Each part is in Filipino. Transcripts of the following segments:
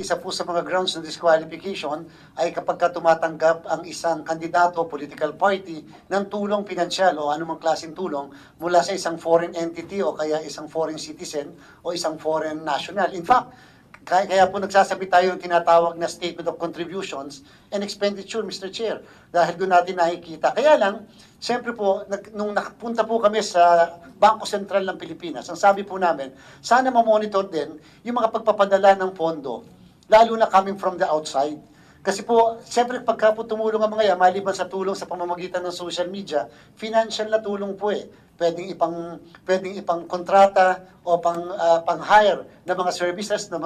Isa po sa mga grounds ng disqualification ay kapag tumatanggap ang isang kandidato, political party, ng tulong pinansyal o anumang klaseng tulong mula sa isang foreign entity o kaya isang foreign citizen o isang foreign national. In fact, kaya po nagsasabi tayo yung tinatawag na Statement of Contributions and Expenditure, Mr. Chair, dahil doon natin nakikita. Kaya lang, siyempre po, nung nakapunta po kami sa Bangko Sentral ng Pilipinas, ang sabi po namin, sana ma-monitor din yung mga pagpapadala ng pondo, lalo na coming from the outside. Kasi po, siyempre pagka po tumulong ang mga yan, maliban sa tulong sa pamamagitan ng social media, financial na tulong po eh. Pwedeng ipang kontrata o pang-hire ng mga services na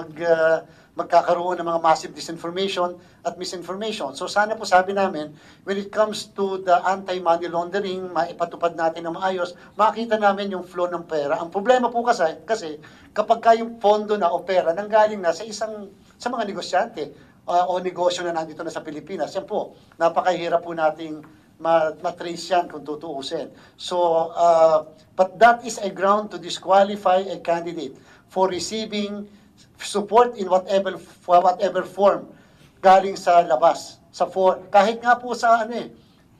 magkakaroon ng mga massive disinformation at misinformation. So sana po sabi namin, when it comes to the anti-money laundering, maipatupad natin ng maayos, makita namin yung flow ng pera. Ang problema po kasi kapag yung pondo na o pera nanggaling na sa mga negosyante o negosyo na nandito na sa Pilipinas, yan po, napakahirap po nating matrace yan kung tutuusin. So, but that is a ground to disqualify a candidate for receiving support in whatever form galing sa labas. Kahit nga po sa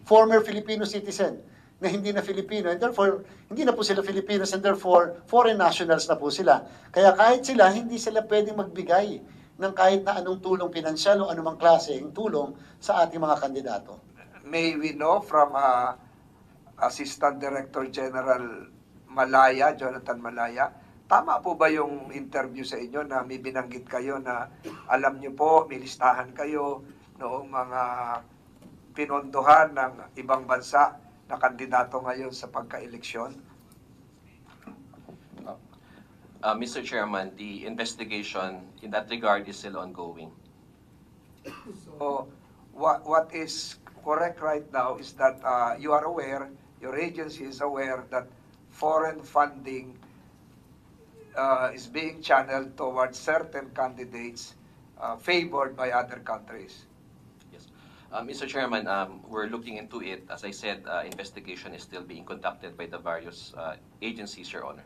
former Filipino citizen na hindi na Filipino, and therefore, hindi na po sila Filipinos, and therefore, foreign nationals na po sila. Kaya kahit sila, hindi sila pwedeng magbigay ng kahit na anong tulong pinansyal o anumang klaseng tulong sa ating mga kandidato. May we know from Assistant Director General Malaya, Jonathan Malaya, tama po ba yung interview sa inyo na may binanggit kayo na alam nyo po, may listahan kayo noong mga pinondohan ng ibang bansa na kandidato ngayon sa pagka-eleksyon? Mr. Chairman, the investigation in that regard is still ongoing. So, what is correct right now is that you are aware, your agency is aware that foreign funding is being channeled towards certain candidates favored by other countries. Yes. Mr. Chairman, we're looking into it. As I said, investigation is still being conducted by the various agencies, Your Honor.